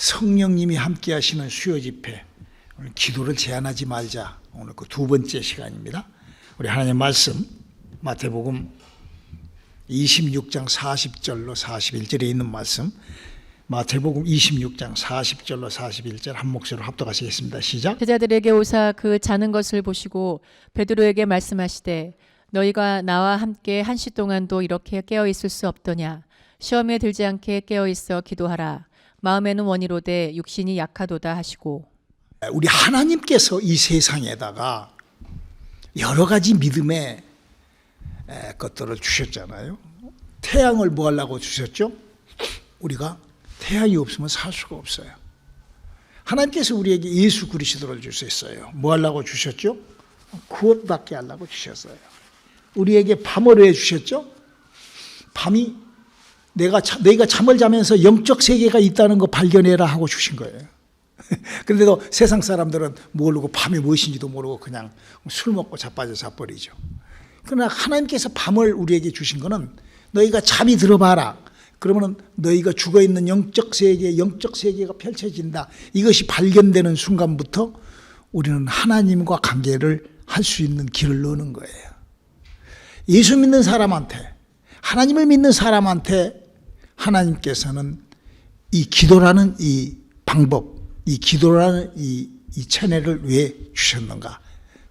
성령님이 함께 하시는 수요 집회, 오늘 기도를 제한하지 말자. 오늘 그 두 번째 시간입니다. 우리 하나님 말씀 마태복음 26장 40절로 41절에 있는 말씀, 마태복음 26장 40절로 41절 한 목소리로 합독하시겠습니다. 시작. 제자들에게 오사 그 자는 것을 보시고 베드로에게 말씀하시되 너희가 나와 함께 1시 동안도 이렇게 깨어 있을 수 없더냐. 시험에 들지 않게 깨어 있어 기도하라. 마음에는 원이로되 육신이 약하도다 하시고. 우리 하나님께서 이 세상에다가 여러 가지 믿음의 것들을 주셨잖아요. 태양을 뭐 하려고 주셨죠? 우리가 태양이 없으면 살 수가 없어요. 하나님께서 우리에게 예수 그리스도를 주셨어요. 뭐 하려고 주셨죠? 구원받게 하려고 주셨어요. 우리에게 밤을 왜 주셨죠? 밤이 너희가 잠을 자면서 영적 세계가 있다는 거 발견해라 하고 주신 거예요. 그런데도 세상 사람들은 모르고 밤이 무엇인지도 모르고 그냥 술 먹고 자빠져 자버리죠. 그러나 하나님께서 밤을 우리에게 주신 거는 너희가 잠이 들어봐라. 그러면 너희가 죽어있는 영적 세계가 펼쳐진다. 이것이 발견되는 순간부터 우리는 하나님과 관계를 할 수 있는 길을 여는 거예요. 예수 믿는 사람한테, 하나님을 믿는 사람한테 하나님께서는 이 기도라는 이 방법, 이 기도라는 이 채널을 왜 주셨는가?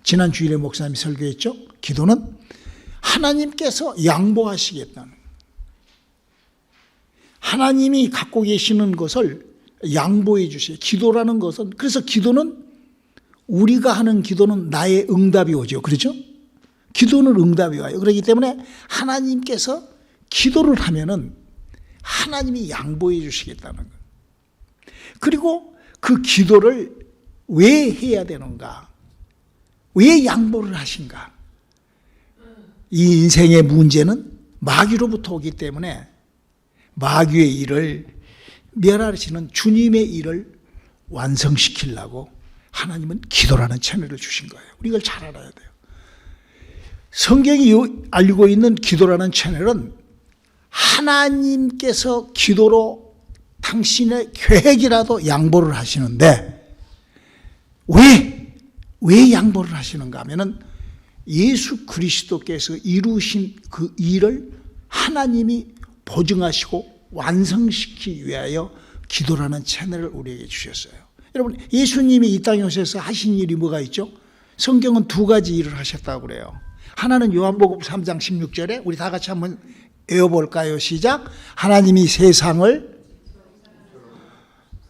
지난 주일에 목사님이 설교했죠? 기도는 하나님께서 양보하시겠다는, 하나님이 갖고 계시는 것을 양보해 주세요. 기도라는 것은, 그래서 기도는 우리가 하는 기도는 나의 응답이 오죠. 그렇죠? 기도는 응답이 와요. 그렇기 때문에 하나님께서 기도를 하면은 하나님이 양보해 주시겠다는 거예요. 그리고 그 기도를 왜 해야 되는가? 왜 양보를 하신가? 이 인생의 문제는 마귀로부터 오기 때문에 마귀의 일을 멸하시는 주님의 일을 완성시키려고 하나님은 기도라는 채널을 주신 거예요. 우리 이걸 잘 알아야 돼요. 성경이 알고 있는 기도라는 채널은 하나님께서 기도로 당신의 계획이라도 양보를 하시는데 왜 양보를 하시는가 하면은 예수 그리스도께서 이루신 그 일을 하나님이 보증하시고 완성시키기 위하여 기도라는 채널을 우리에게 주셨어요. 여러분, 예수님이 이 땅에 오셔서 하신 일이 뭐가 있죠? 성경은 두 가지 일을 하셨다고 그래요. 하나는 요한복음 3장 16절에 우리 다 같이 한번 외워볼까요? 시작. 하나님이 세상을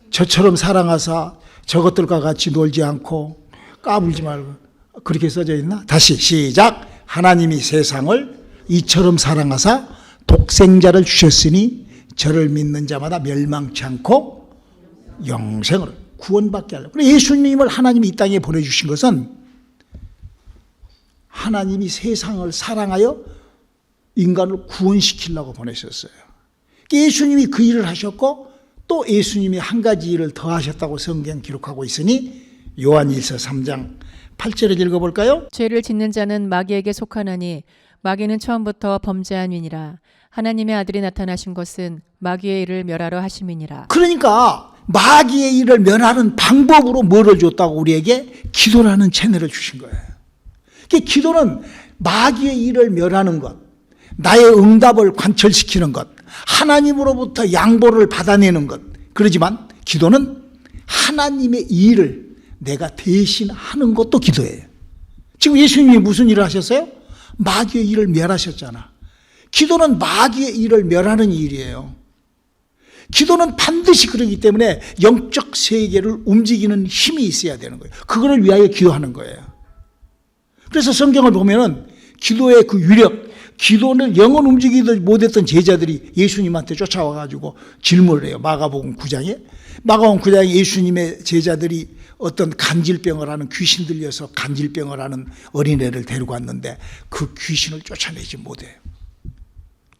저처럼 사랑하사 저것들과 같이 놀지 않고 까불지 말고, 그렇게 써져 있나? 다시 시작. 하나님이 세상을 이처럼 사랑하사 독생자를 주셨으니 저를 믿는 자마다 멸망치 않고 영생을 구원받게 하려고. 예수님을 하나님이 이 땅에 보내주신 것은 하나님이 세상을 사랑하여 인간을 구원시키려고 보내셨어요. 예수님이 그 일을 하셨고 또 예수님이 한 가지 일을 더 하셨다고 성경 기록하고 있으니 요한일서 3장 8절을 읽어볼까요? 죄를 짓는 자는 마귀에게 속하나니 마귀는 처음부터 범죄한 위니라. 하나님의 아들이 나타나신 것은 마귀의 일을 멸하러 하심이니라. 그러니까 마귀의 일을 멸하는 방법으로 뭐를 줬다고? 우리에게 기도라는 채널을 주신 거예요. 기도는 마귀의 일을 멸하는 것, 나의 응답을 관철시키는 것, 하나님으로부터 양보를 받아내는 것. 그러지만 기도는 하나님의 일을 내가 대신 하는 것도 기도예요. 지금 예수님이 무슨 일을 하셨어요? 마귀의 일을 멸하셨잖아. 기도는 마귀의 일을 멸하는 일이에요. 기도는 반드시 그러기 때문에 영적 세계를 움직이는 힘이 있어야 되는 거예요. 그거를 위하여 기도하는 거예요. 그래서 성경을 보면은 기도의 그 위력, 기도는 영혼 움직이지 못했던 제자들이 예수님한테 쫓아와가지고 질문을 해요. 마가복음 9장에. 마가복음 9장에 예수님의 제자들이 어떤 간질병을 하는, 귀신 들려서 간질병을 하는 어린애를 데리고 왔는데 그 귀신을 쫓아내지 못해요.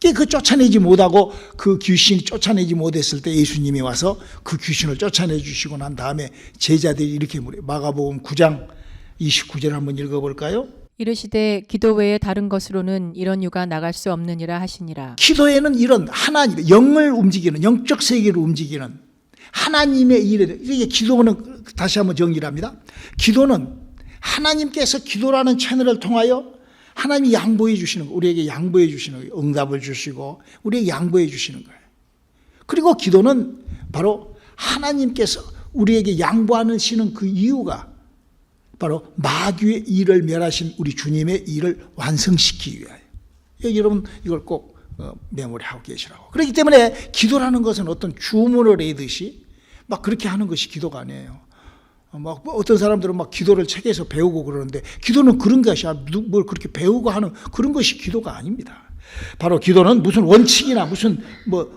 그 쫓아내지 못하고 그 귀신이 쫓아내지 못했을 때 예수님이 와서 그 귀신을 쫓아내 주시고 난 다음에 제자들이 이렇게 물어요. 마가복음 9장 29절 한번 읽어볼까요? 이르시되 기도 외에 다른 것으로는 이런 유가 나갈 수 없느니라 하시니라. 기도에는 이런 하나님, 영을 움직이는, 영적 세계를 움직이는 하나님의 일에, 이게 기도는 다시 한번 정리를 합니다. 기도는 하나님께서 기도라는 채널을 통하여 하나님이 양보해 주시는 거, 우리에게 양보해 주시는 거예요. 응답을 주시고 우리에게 양보해 주시는 거예요. 그리고 기도는 바로 하나님께서 우리에게 양보하시는 그 이유가 바로 마귀의 일을 멸하신 우리 주님의 일을 완성시키기 위하여. 여러분 이걸 꼭 메모리하고 계시라고. 그렇기 때문에 기도라는 것은 어떤 주문을 외듯이 막 그렇게 하는 것이 기도가 아니에요. 막 어떤 사람들은 막 기도를 책에서 배우고 그러는데 기도는 그런 것이 뭘 그렇게 배우고 하는 그런 것이 기도가 아닙니다. 바로 기도는 무슨 원칙이나 무슨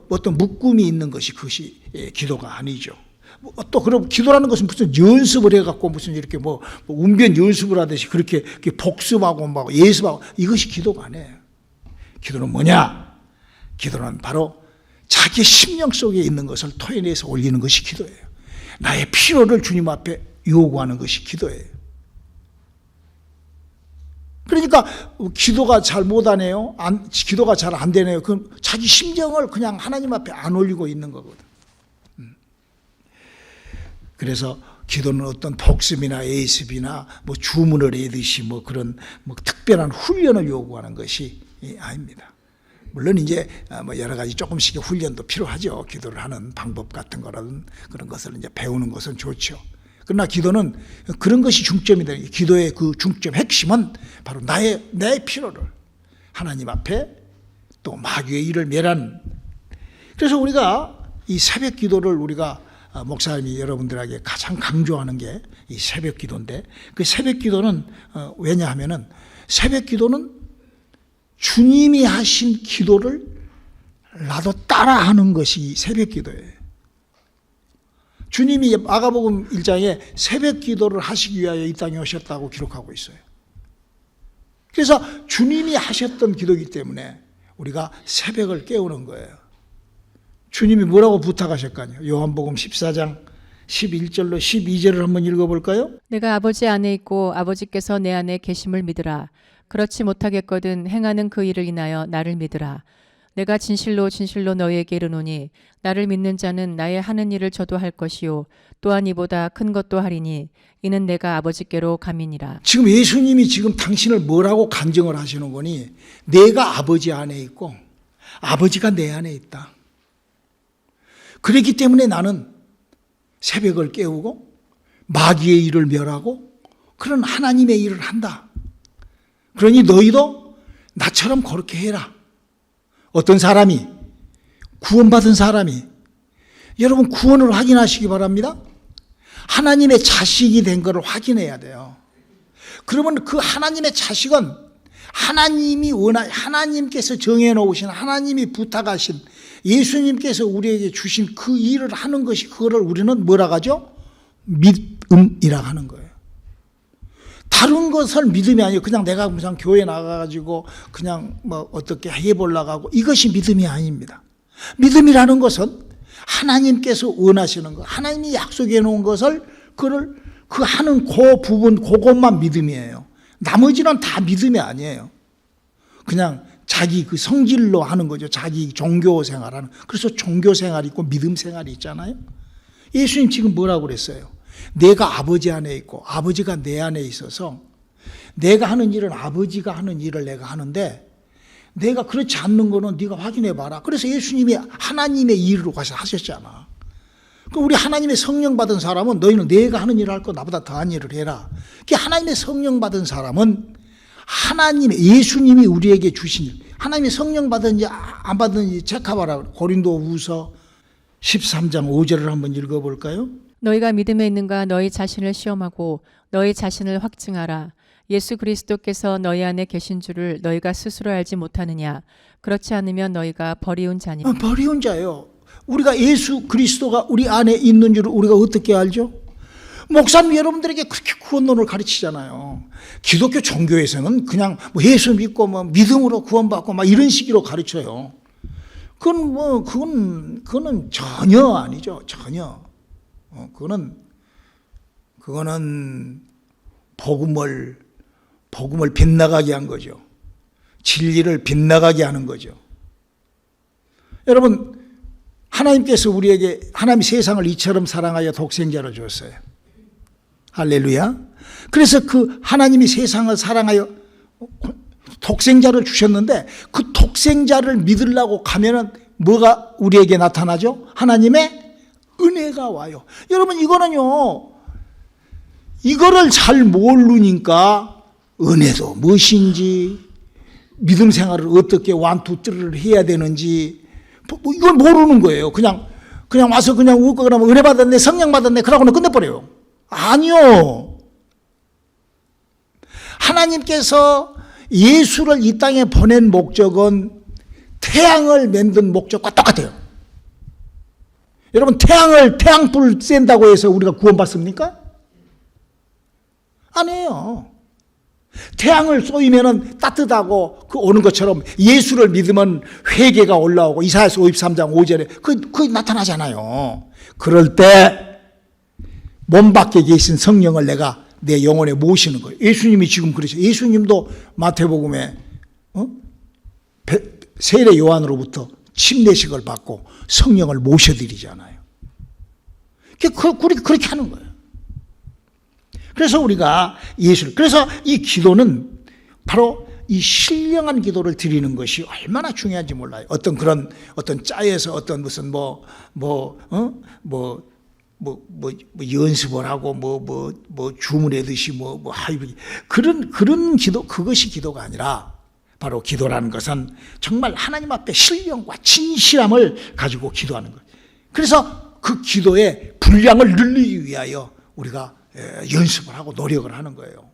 어떤 묶음이 있는 것이 그것이 기도가 아니죠. 또 그럼 기도라는 것은 무슨 연습을 해갖고 무슨 이렇게 운변 연습을 하듯이 그렇게 복습하고 막 예습하고 이것이 기도가 아니에요. 기도는 뭐냐? 기도는 바로 자기 심령 속에 있는 것을 토해내서 올리는 것이 기도예요. 나의 필요를 주님 앞에 요구하는 것이 기도예요. 그러니까 기도가 잘 못하네요. 기도가 잘 안 되네요. 그럼 자기 심정을 그냥 하나님 앞에 안 올리고 있는 거거든. 그래서 기도는 어떤 복습이나 예습이나 주문을 외듯이 그런 특별한 훈련을 요구하는 것이 아닙니다. 물론 이제 여러 가지 조금씩의 훈련도 필요하죠. 기도를 하는 방법 같은 거라든 그런 것을 이제 배우는 것은 좋죠. 그러나 기도는 그런 것이 중점이 되는, 기도의 그 중점 핵심은 바로 내 필요를 하나님 앞에 또 마귀의 일을 멸하는. 그래서 우리가 이 새벽 기도를 우리가 목사님이 여러분들에게 가장 강조하는 게 이 새벽 기도인데, 그 새벽 기도는 왜냐하면은 새벽 기도는 주님이 하신 기도를 나도 따라하는 것이 새벽 기도예요. 주님이 마가복음 1장에 새벽 기도를 하시기 위하여 이 땅에 오셨다고 기록하고 있어요. 그래서 주님이 하셨던 기도이기 때문에 우리가 새벽을 깨우는 거예요. 주님이 뭐라고 부탁하셨까요? 요한복음 14장 11절로 12절을 한번 읽어볼까요? 내가 아버지 안에 있고 아버지께서 내 안에 계심을 믿으라. 그렇지 못하겠거든 행하는 그 일을 인하여 나를 믿으라. 내가 진실로 진실로 너희에게 이르노니 나를 믿는 자는 나의 하는 일을 저도 할 것이요 또한 이보다 큰 것도 하리니 이는 내가 아버지께로 감이니라. 지금 예수님이 지금 당신을 뭐라고 간증을 하시는 거니? 내가 아버지 안에 있고 아버지가 내 안에 있다. 그렇기 때문에 나는 새벽을 깨우고 마귀의 일을 멸하고 그런 하나님의 일을 한다. 그러니 너희도 나처럼 그렇게 해라. 어떤 사람이, 구원받은 사람이, 여러분 구원을 확인하시기 바랍니다. 하나님의 자식이 된 것을 확인해야 돼요. 그러면 그 하나님의 자식은 하나님께서 정해놓으신, 하나님이 부탁하신, 예수님께서 우리에게 주신 그 일을 하는 것이, 그거를 우리는 뭐라 하죠? 믿음이라 하는 거예요. 다른 것을 믿음이 아니에요. 그냥 내가 무슨 교회 나가가지고 그냥 어떻게 해보려고 하고, 이것이 믿음이 아닙니다. 믿음이라는 것은 하나님께서 원하시는 것, 하나님이 약속해 놓은 것을 그 하는 그 부분, 그것만 믿음이에요. 나머지는 다 믿음이 아니에요. 그냥 자기 그 성질로 하는 거죠. 자기 종교 생활하는. 그래서 종교 생활이 있고 믿음 생활이 있잖아요. 예수님 지금 뭐라고 그랬어요? 내가 아버지 안에 있고 아버지가 내 안에 있어서 내가 하는 일은 아버지가 하는 일을 내가 하는데, 내가 그렇지 않는 거는 네가 확인해 봐라. 그래서 예수님이 하나님의 일을 가서 하셨잖아. 그럼 우리 하나님의 성령 받은 사람은 너희는 내가 하는 일을 할 거 나보다 더한 일을 해라. 하나님의 성령 받은 사람은 예수님이 우리에게 주신 일, 하나님의 성령 받은지 안 받은지 체크해봐라. 고린도후서 13장 5절을 한번 읽어볼까요? 너희가 믿음에 있는가 너희 자신을 시험하고 너희 자신을 확증하라. 예수 그리스도께서 너희 안에 계신 줄을 너희가 스스로 알지 못하느냐. 그렇지 않으면 너희가 버리운 자니라. 버리운 자예요. 우리가 예수 그리스도가 우리 안에 있는 줄을 우리가 어떻게 알죠? 목사님 여러분들에게 그렇게 구원론을 가르치잖아요. 기독교 종교에서는 그냥 예수 믿고 믿음으로 구원받고 이런 식으로 가르쳐요. 그거는 전혀 아니죠. 전혀. 그거는 복음을 빗나가게 한 거죠. 진리를 빗나가게 하는 거죠. 여러분, 하나님께서 우리에게 하나님 세상을 이처럼 사랑하여 독생자를 주었어요. 할렐루야. 그래서 그 하나님이 세상을 사랑하여 독생자를 주셨는데 그 독생자를 믿으려고 가면은 뭐가 우리에게 나타나죠? 하나님의 은혜가 와요. 여러분 이거는요, 이거를 잘 모르니까 은혜도 무엇인지, 믿음 생활을 어떻게 완투뜨를 해야 되는지 이걸 모르는 거예요. 그냥 와서 그냥 웃고 그러면 은혜 받았네, 성령 받았네, 그러고는 끝내버려요. 아니요. 하나님께서 예수를 이 땅에 보낸 목적은 태양을 만든 목적과 똑같아요. 여러분 태양불 쐰다고 해서 우리가 구원받습니까? 아니에요. 태양을 쏘이면은 따뜻하고 그 오는 것처럼 예수를 믿으면 회개가 올라오고 이사야서 53장 5절에 그게 나타나잖아요. 그럴 때 몸 밖에 계신 성령을 내가 내 영혼에 모시는 거예요. 예수님이 지금 그러죠. 예수님도 마태복음에 세례 요한으로부터 침례식을 받고 성령을 모셔드리잖아요. 그렇게 하는 거예요. 그래서 우리가 그래서 이 기도는 바로 이 신령한 기도를 드리는 것이 얼마나 중요한지 몰라요. 어떤 짜여서 어떤 무슨 연습을 하고 주문하듯이 그런 기도, 그것이 기도가 아니라 바로 기도라는 것은 정말 하나님 앞에 신령과 진실함을 가지고 기도하는 거예요. 그래서 그 기도의 분량을 늘리기 위하여 우리가 연습을 하고 노력을 하는 거예요.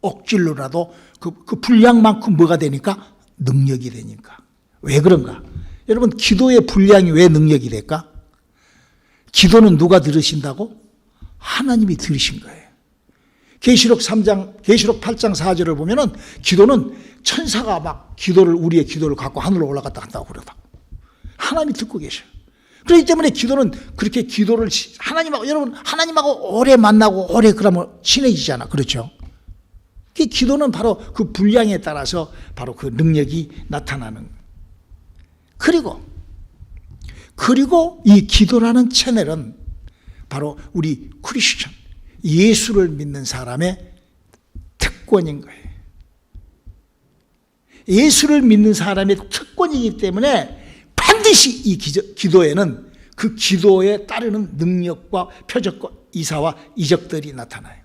억질로라도 그 분량만큼 뭐가 되니까? 능력이 되니까. 왜 그런가? 여러분 기도의 분량이 왜 능력이 될까? 기도는 누가 들으신다고? 하나님이 들으신 거예요. 계시록 8장 4절을 보면은 기도는 천사가 막 우리의 기도를 갖고 하늘로 올라갔다 간다고 그러다. 하나님이 듣고 계셔요. 그렇기 때문에 기도는 그렇게 기도를 여러분 하나님하고 오래 만나고 오래 그러면 친해지잖아. 그렇죠? 기도는 바로 그 분량에 따라서 바로 그 능력이 나타나는. 그리고 이 기도라는 채널은 바로 우리 크리스천, 예수를 믿는 사람의 특권인 거예요. 예수를 믿는 사람의 특권이기 때문에 반드시 이 기도에는 그 기도에 따르는 능력과 표적과 이사와 이적들이 나타나요.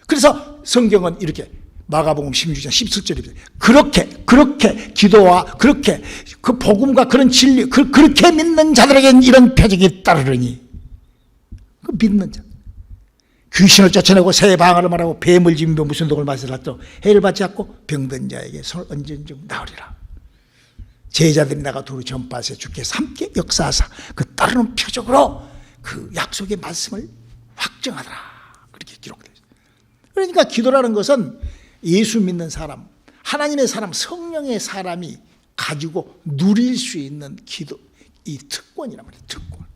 그래서 성경은 이렇게 마가복음 16장 17절입니다. 그렇게 기도와 그렇게 그 복음과 그런 진리 그렇게 믿는 자들에게는 이런 표적이 따르르니, 그 믿는 자, 귀신을 쫓아내고 새 방언을 말하고 뱀을 지면며 무슨 독을 마시라도 해를 받지 않고 병든 자에게 손을 얹은 즉 나으리라. 제자들이 나가 도로 전파하세 주께서 함께 역사하사 그 따르는 표적으로 그 약속의 말씀을 확정하더라. 그렇게 기록되어 있어요. 그러니까 기도라는 것은 예수 믿는 사람, 하나님의 사람, 성령의 사람이 가지고 누릴 수 있는 기도, 이 특권이란 말이에요. 특권.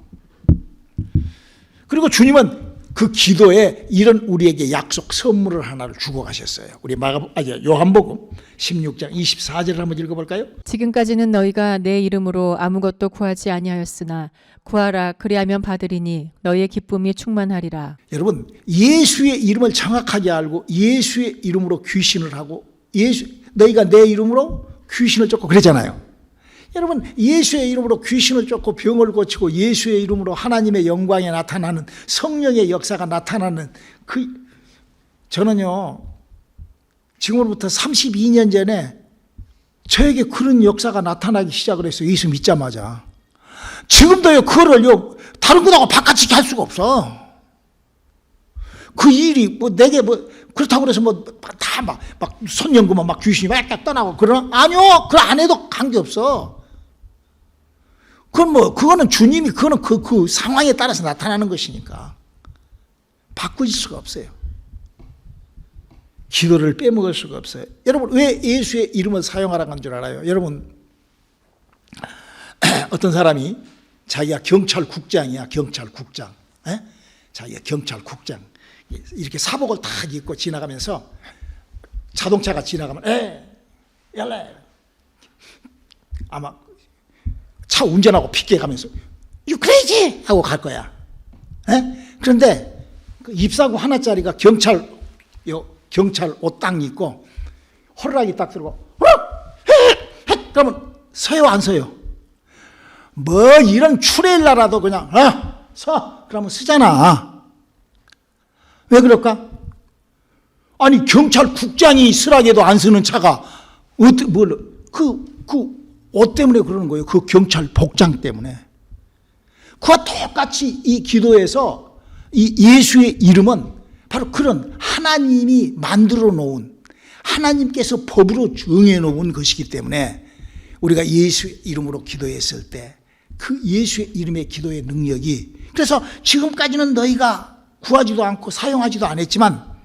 그리고 주님은 그 기도에 이런 우리에게 약속 선물을 하나를 주고 가셨어요. 우리 요한복음 16장 24절을 한번 읽어볼까요? 지금까지는 너희가 내 이름으로 아무것도 구하지 아니하였으나 구하라 그리하면 받으리니 너희의 기쁨이 충만하리라. 여러분 예수의 이름을 정확하게 알고 예수의 이름으로 귀신을 하고 너희가 내 이름으로 귀신을 쫓고 그랬잖아요. 여러분 예수의 이름으로 귀신을 쫓고 병을 고치고 예수의 이름으로 하나님의 영광에 나타나는 성령의 역사가 나타나는 저는요 지금으로부터 32년 전에 저에게 그런 역사가 나타나기 시작을 했어요. 예수 믿자마자. 지금도요 그거를요 다른 거하고 바깥치기 할 수가 없어. 그 일이 내게 그렇다고 그래서 다 막 손 연구만 막 귀신이 막 떠나고 아니요 그 안에도 관계없어. 그거는 주님이 그거는 그 상황에 따라서 나타나는 것이니까 바꾸질 수가 없어요. 기도를 빼먹을 수가 없어요. 여러분 왜 예수의 이름을 사용하라고 한 줄 알아요? 여러분 어떤 사람이 자기가 경찰국장이야. 경찰국장. 자기가 경찰국장. 이렇게 사복을 딱 입고 지나가면서 자동차가 지나가면 열래 아마 차 운전하고 픽게 가면서 You crazy! 하고 갈 거야. 에? 그런데 그 입사고 하나짜리가 경찰 옷 딱 입고 호루라기 딱 들고 그러면 서요 안 서요? 뭐 이런 추레일라라도 그냥 서 그러면 서잖아. 왜 그럴까? 아니 경찰 국장이 쓰라게도 안 쓰는 차가 옷 때문에 그러는 거예요. 그 경찰 복장 때문에. 그와 똑같이 이 기도에서 이 예수의 이름은 바로 그런 하나님이 만들어 놓은, 하나님께서 법으로 정해 놓은 것이기 때문에 우리가 예수의 이름으로 기도했을 때 그 예수의 이름의 기도의 능력이, 그래서 지금까지는 너희가 구하지도 않고 사용하지도 않았지만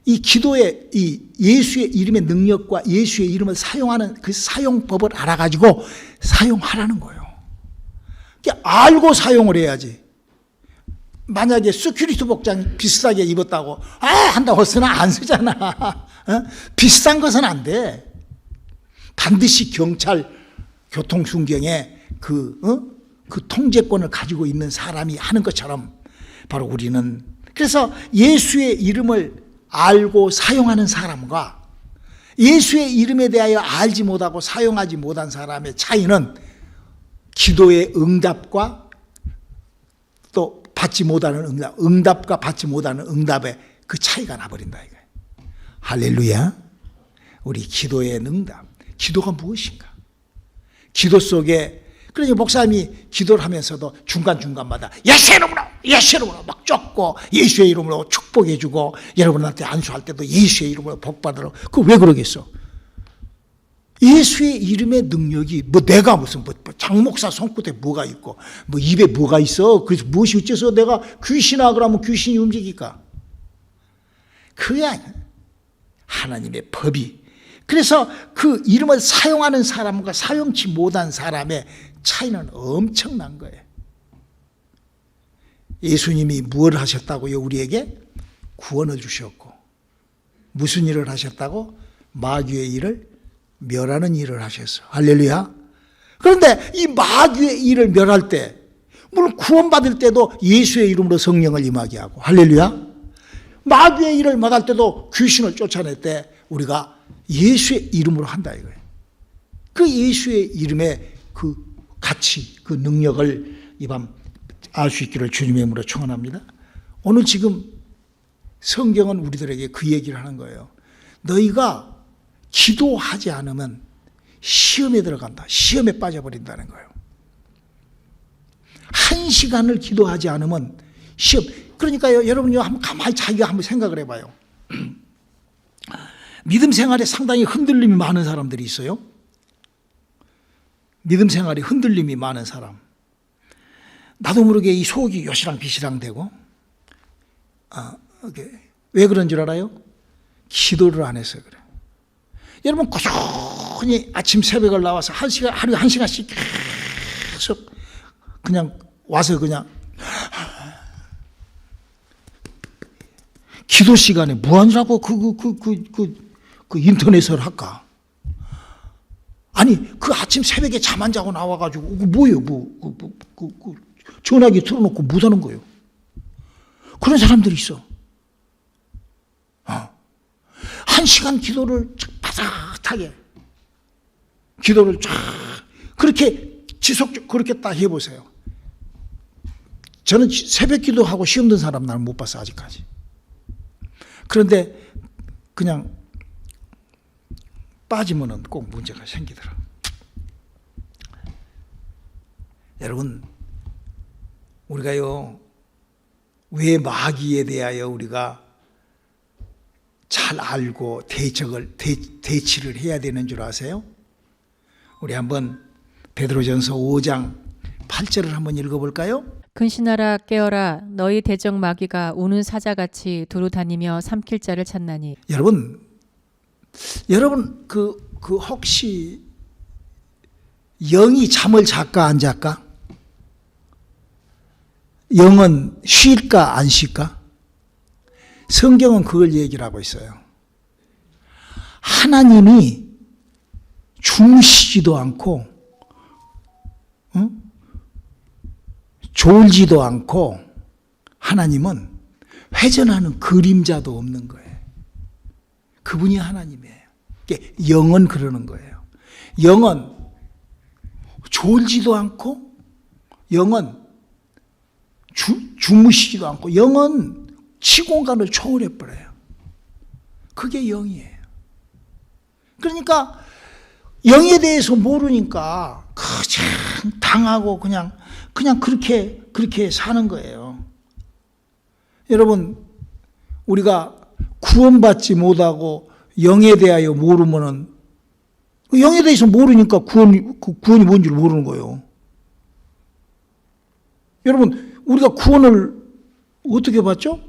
이 기도의 이 예수의 이름의 능력과 예수의 이름을 사용하는 그 사용법을 알아가지고 사용하라는 거예요. 알고 사용을 해야지. 만약에 시큐리티 복장 비슷하게 입었다고 한다고 쓰나 안 쓰잖아. 비슷한 것은 안 돼. 반드시 경찰 교통순경에 그 통제권을 가지고 있는 사람이 하는 것처럼 바로 우리는, 그래서 예수의 이름을 알고 사용하는 사람과 예수의 이름에 대하여 알지 못하고 사용하지 못한 사람의 차이는 기도의 응답과 또 받지 못하는 응답과 받지 못하는 응답의 그 차이가 나버린다 이거예요. 할렐루야. 우리 기도의 응답, 기도가 무엇인가? 기도 속에, 그러니 목사님이 기도를 하면서도 중간중간마다 예수의 이름으로 막 쫓고 예수의 이름으로 축복해 주고 여러분한테 안수할 때도 예수의 이름으로 복 받으러. 그거 왜 그러겠어? 예수의 이름의 능력이 내가 무슨 장목사 손끝에 뭐가 있고 입에 뭐가 있어? 그래서 무엇이 어째서 내가 귀신아 그러면 귀신이 움직일까? 그게 아니야. 하나님의 법이. 그래서 그 이름을 사용하는 사람과 사용치 못한 사람의 차이는 엄청난 거예요. 예수님이 무엇을 하셨다고요? 우리에게 구원을 주셨고, 무슨 일을 하셨다고? 마귀의 일을 멸하는 일을 하셨어. 할렐루야. 그런데 이 마귀의 일을 멸할 때, 물론 구원받을 때도 예수의 이름으로 성령을 임하게 하고, 할렐루야. 마귀의 일을 막을 때도 귀신을 쫓아낼 때 우리가 예수의 이름으로 한다 이거예요. 그 예수의 이름의 그 가치, 그 능력을 이 밤 알 수 있기를 주님의 이름으로 축원합니다. 오늘 지금 성경은 우리들에게 그 얘기를 하는 거예요. 너희가 기도하지 않으면 시험에 들어간다. 시험에 빠져버린다는 거예요. 1시간을 기도하지 않으면 시험. 그러니까요, 여러분요, 한번 가만히 자기가 한번 생각을 해봐요. 믿음 생활에 상당히 흔들림이 많은 사람들이 있어요. 믿음 생활에 흔들림이 많은 사람. 나도 모르게 이 속이 요시랑비시랑 되고, 왜 그런 줄 알아요? 기도를 안 해서 그래. 여러분 꾸준히 아침 새벽을 나와서 하루에 1시간씩 계속 그냥 와서 그냥 기도 시간에 뭐 하느라고 그 인터넷을 할까? 아니 그 아침 새벽에 잠 안 자고 나와가지고 뭐예요? 전화기 틀어놓고 못 하는 거예요. 그런 사람들이 있어. 1시간 기도를 바삭하게 기도를 쫙 그렇게 지속적으로 그렇게 딱 해보세요. 저는 새벽 기도하고 시험 든 사람 나는 못 봤어 아직까지. 그런데 그냥 빠지면은 꼭 문제가 생기더라. 여러분 우리가요 왜 마귀에 대하여 우리가 잘 알고 대치를 해야 되는 줄 아세요? 우리 한번 베드로전서 5장 8절을 한번 읽어볼까요? 근신하라 깨어라 너희 대적 마귀가 우는 사자같이 두루 다니며 삼킬 자를 찾나니. 여러분 그 혹시 영이 잠을 잘까 안 잘까? 영은 쉴까 안 쉴까? 성경은 그걸 얘기를 하고 있어요. 하나님이 주무시지도 않고 졸지도 않고 하나님은 회전하는 그림자도 없는 거예요. 그분이 하나님이에요. 영은 그러는 거예요. 영은 졸지도 않고, 영은 주무시지도 않고, 영은 시공간을 초월해버려요. 그게 영이에요. 그러니까 영에 대해서 모르니까 그냥 당하고 그냥 그렇게 사는 거예요. 여러분, 우리가 구원받지 못하고 영에 대하여 모르면은, 영에 대해서 모르니까 구원이 뭔지를 모르는 거예요. 여러분, 우리가 구원을 어떻게 받죠?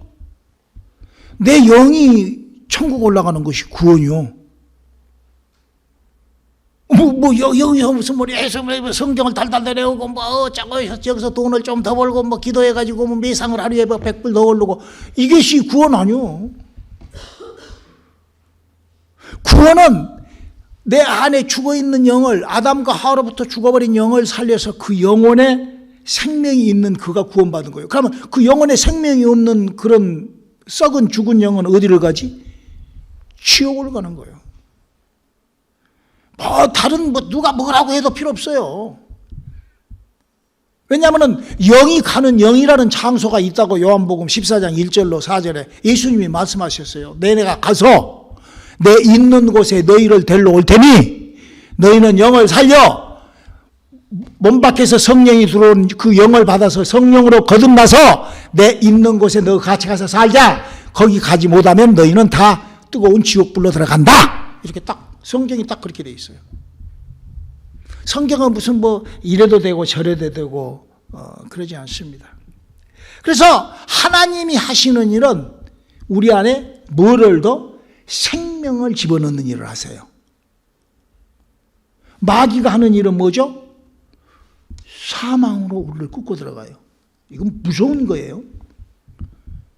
내 영이 천국 올라가는 것이 구원이요. 여기서 무슨 해서 성경을 달달 내려오고 어쩌고 여기서 돈을 좀 더 벌고 기도해가지고 매상을 하루에 100불 더 오르고, 이것이 구원 아니요. 구원은 내 안에 죽어있는 영을, 아담과 하와로부터 죽어버린 영을 살려서 그 영혼에 생명이 있는 그가 구원받은 거예요. 그러면 그 영혼에 생명이 없는 그런 썩은 죽은 영은 어디를 가지? 지옥을 가는 거예요. 다른 누가 뭐라고 해도 필요 없어요. 왜냐하면 영이 가는, 영이라는 장소가 있다고 요한복음 14장 1절로 4절에 예수님이 말씀하셨어요. 내가 가서 내 있는 곳에 너희를 데려올 테니 너희는 영을 살려 몸 밖에서 성령이 들어온 그 영을 받아서 성령으로 거듭나서 내 있는 곳에 너 같이 가서 살자. 거기 가지 못하면 너희는 다 뜨거운 지옥불로 들어간다. 이렇게 딱 성경이 딱 그렇게 돼 있어요. 성경은 무슨 이래도 되고 저래도 되고 그러지 않습니다. 그래서 하나님이 하시는 일은 우리 안에 뭐를 더? 생명을 집어넣는 일을 하세요. 마귀가 하는 일은 뭐죠? 사망으로 우리를 끄고 들어가요. 이건 무서운 거예요.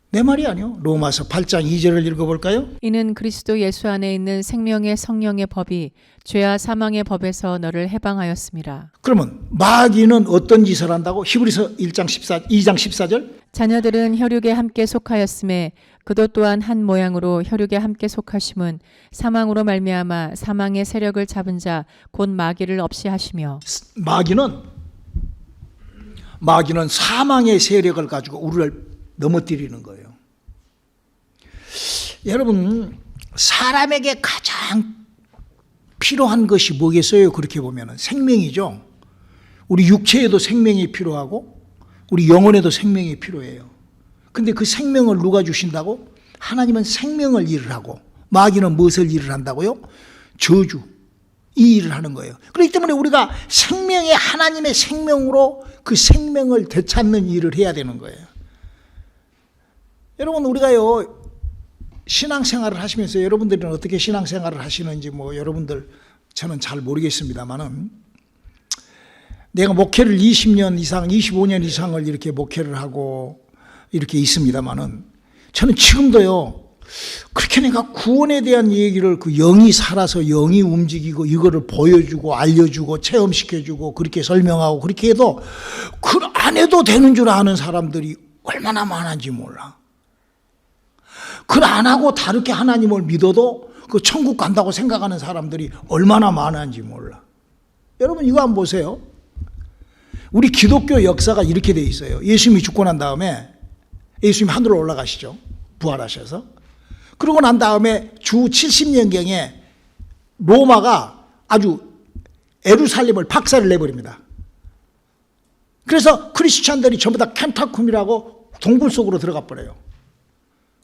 내 말이 아니요. 로마서 8장 2절을 읽어볼까요? 이는 그리스도 예수 안에 있는 생명의 성령의 법이 죄와 사망의 법에서 너를 해방하였습니다. 그러면 마귀는 어떤 짓을 한다고? 히브리서 2장 14절. 자녀들은 혈육에 함께 속하였음에 그도 또한 한 모양으로 혈육에 함께 속하심은 사망으로 말미암아 사망의 세력을 잡은 자 곧 마귀를 없이 하시며. 마귀는 사망의 세력을 가지고 우리를 넘어뜨리는 거예요. 여러분, 사람에게 가장 필요한 것이 뭐겠어요? 그렇게 보면 생명이죠. 우리 육체에도 생명이 필요하고 우리 영혼에도 생명이 필요해요. 근데 그 생명을 누가 주신다고? 하나님은 생명을 일을 하고, 마귀는 무엇을 일을 한다고요? 저주, 이 일을 하는 거예요. 그렇기 때문에 우리가 생명의, 하나님의 생명으로 그 생명을 되찾는 일을 해야 되는 거예요. 여러분, 우리가요 신앙생활을 하시면서 여러분들은 어떻게 신앙생활을 하시는지 여러분들 저는 잘 모르겠습니다만은, 내가 목회를 20년 이상 25년 이상을 이렇게 목회를 하고 이렇게 있습니다만은, 저는 지금도요 그렇게 내가 구원에 대한 얘기를 그 영이 살아서 영이 움직이고 이거를 보여주고 알려주고 체험시켜주고 그렇게 설명하고 그렇게 해도 그 안 해도 되는 줄 아는 사람들이 얼마나 많은지 몰라. 그걸 안 하고 다르게 하나님을 믿어도 그 천국 간다고 생각하는 사람들이 얼마나 많은지 몰라. 여러분, 이거 한번 보세요. 우리 기독교 역사가 이렇게 돼 있어요. 예수님이 죽고 난 다음에 예수님이 하늘로 올라가시죠. 부활하셔서. 그러고 난 다음에 주 70년경에 로마가 아주 예루살렘을 박살을 내버립니다. 그래서 크리스찬들이 전부 다 켄타쿰이라고 동굴 속으로 들어가 버려요.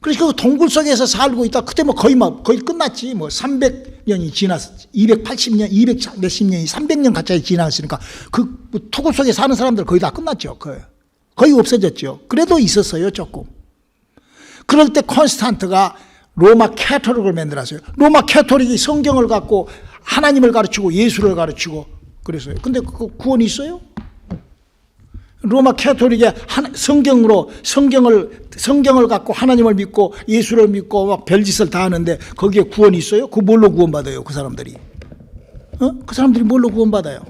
그래서 그 동굴 속에서 살고 있다. 그때 거의 끝났지. 300년이 지났었지. 280년, 200 몇십 년이 300년 가까이 지났으니까 그 토굴 속에 사는 사람들 거의 다 끝났죠. 거의 없어졌죠. 그래도 있었어요, 조금. 그럴 때 콘스탄트가 로마 캐토릭을 만들었어요. 로마 캐토릭이 성경을 갖고 하나님을 가르치고 예수를 가르치고 그랬어요. 근데 그 구원이 있어요? 로마 캐토릭이 성경을 갖고 하나님을 믿고 예수를 믿고 막 별짓을 다 하는데 거기에 구원이 있어요? 그 뭘로 구원받아요? 그 사람들이? 그 사람들이 뭘로 구원받아요?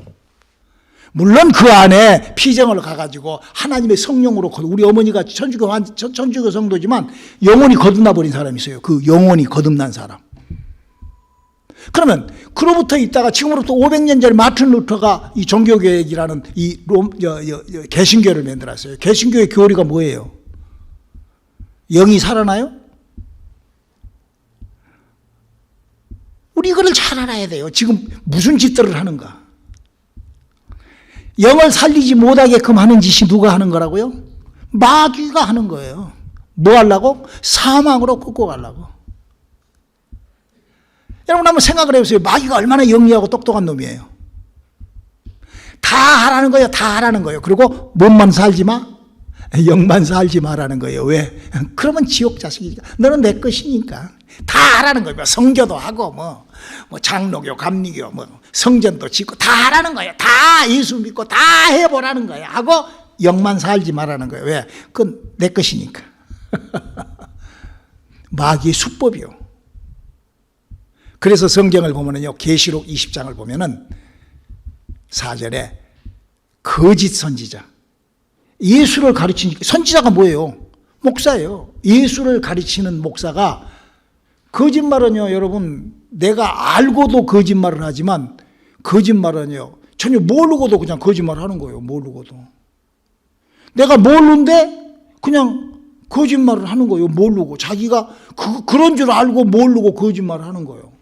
물론 그 안에 피정을 가가지고 하나님의 성령으로 우리 어머니가 천주교 성도지만 영혼이 거듭나 버린 사람이 있어요. 그 영혼이 거듭난 사람. 그러면 그로부터 있다가 지금으로부터 500년 전 마틴 루터가 이 종교개혁이라는 이 개신교를 만들었어요. 개신교의 교리가 뭐예요? 영이 살아나요? 우리 이거를 잘 알아야 돼요. 지금 무슨 짓들을 하는가? 영을 살리지 못하게끔 하는 짓이 누가 하는 거라고요? 마귀가 하는 거예요. 뭐 하려고? 사망으로 끌고 가려고. 여러분 한번 생각을 해보세요. 마귀가 얼마나 영리하고 똑똑한 놈이에요. 다 하라는 거예요. 다 하라는 거예요. 그리고 몸만 살지 마. 영만 살지 마라는 거예요. 왜? 그러면 지옥 자식이니까. 너는 내 것이니까. 다 하라는 거예요. 성교도 하고 뭐 장로교, 감리교, 성전도 짓고 다 하라는 거예요. 다 예수 믿고 다 해보라는 거예요. 하고 영만 살지 말라는 거예요. 왜? 그건 내 것이니까. 마귀의 수법이요. 그래서 성경을 보면은요, 계시록 20장을 보면은 4절에 거짓 선지자, 예수를 가르치는 선지자가 뭐예요? 목사예요. 예수를 가르치는 목사가 거짓말은요, 여러분, 내가 알고도 거짓말을 하지만 거짓말은요, 전혀 모르고도 그냥 거짓말을 하는 거예요. 모르고도. 내가 모르는데 그냥 거짓말을 하는 거예요. 모르고. 자기가 그런 줄 알고 모르고 거짓말을 하는 거예요.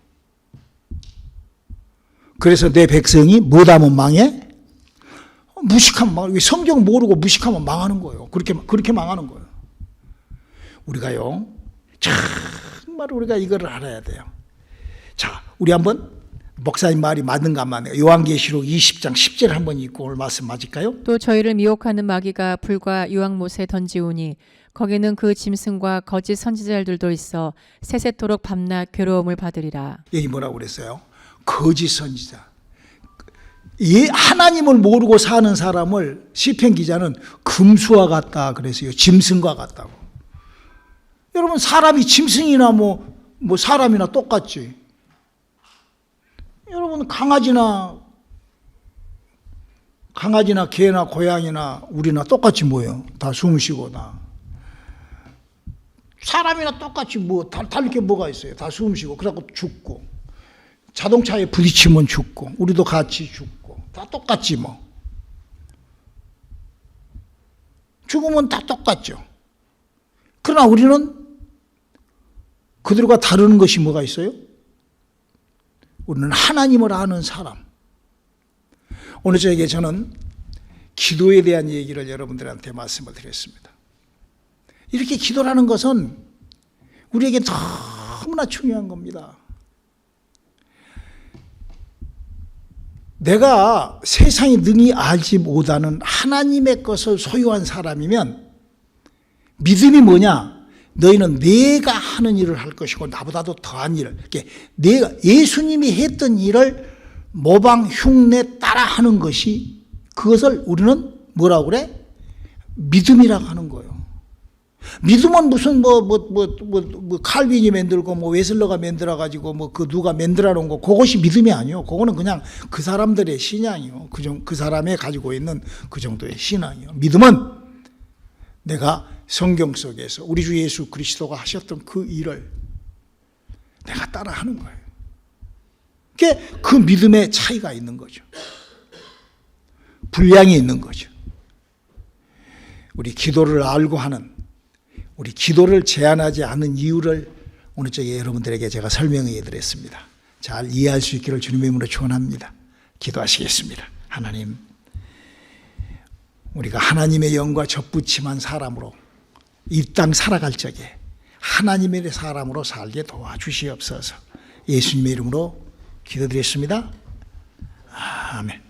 그래서 내 백성이 뭐하면 망해? 무식하면 망해. 성경 모르고 무식하면 망하는 거예요. 그렇게 망하는 거예요. 우리가요, 정말 우리가 이거를 알아야 돼요. 자, 우리 한번 목사님 말이 맞는가 안 맞는가 요한계시록 20장 10절 한번 읽고 오늘 말씀 맞을까요? 또 저희를 미혹하는 마귀가 불과 유황못에 던지우니 거기는 그 짐승과 거짓 선지자들도 있어 세세토록 밤낮 괴로움을 받으리라. 여기 뭐라고 그랬어요? 거짓 선지자. 하나님을 모르고 사는 사람을 시편 기자는 금수와 같다 그랬어요. 짐승과 같다고. 여러분 사람이 짐승이나 뭐 사람이나 똑같지. 여러분 강아지나 개나 고양이나 우리나 똑같이 뭐예요? 다 숨쉬고 다. 사람이나 똑같이 다를 게 뭐가 있어요? 다 숨쉬고 그래갖고 죽고 자동차에 부딪히면 죽고 우리도 같이 죽고 다 똑같지 뭐. 죽으면 다 똑같죠. 그러나 우리는 그들과 다른 것이 뭐가 있어요? 우리는 하나님을 아는 사람. 오늘 저에게 저는 기도에 대한 얘기를 여러분들한테 말씀을 드렸습니다. 이렇게 기도라는 것은 우리에게 너무나 중요한 겁니다. 내가 세상이 능히 알지 못하는 하나님의 것을 소유한 사람이면 믿음이 뭐냐? 너희는 내가 하는 일을 할 것이고 나보다도 더한 일을, 내가 예수님이 했던 일을 모방 흉내 따라하는 것이, 그것을 우리는 뭐라고 그래? 믿음이라고 하는 거예요. 믿음은 무슨 칼빈이 만들고 웨슬러가 만들어 가지고 그 누가 만들어 놓은 거, 그것이 믿음이 아니요. 그거는 그냥 그 사람들의 신앙이요. 그 사람이 가지고 있는 그 정도의 신앙이요. 믿음은 내가 성경 속에서 우리 주 예수 그리스도가 하셨던 그 일을 내가 따라하는 거예요. 그 믿음의 차이가 있는 거죠. 분량이 있는 거죠. 우리 기도를 알고 하는, 우리 기도를 제한하지 않은 이유를 오늘 저기 여러분들에게 제가 설명해 드렸습니다. 잘 이해할 수 있기를 주님의 이름으로 축원합니다. 기도하시겠습니다. 하나님, 우리가 하나님의 영과 접붙임한 사람으로 이 땅 살아갈 적에 하나님의 사람으로 살게 도와주시옵소서. 예수님의 이름으로 기도드렸습니다. 아멘.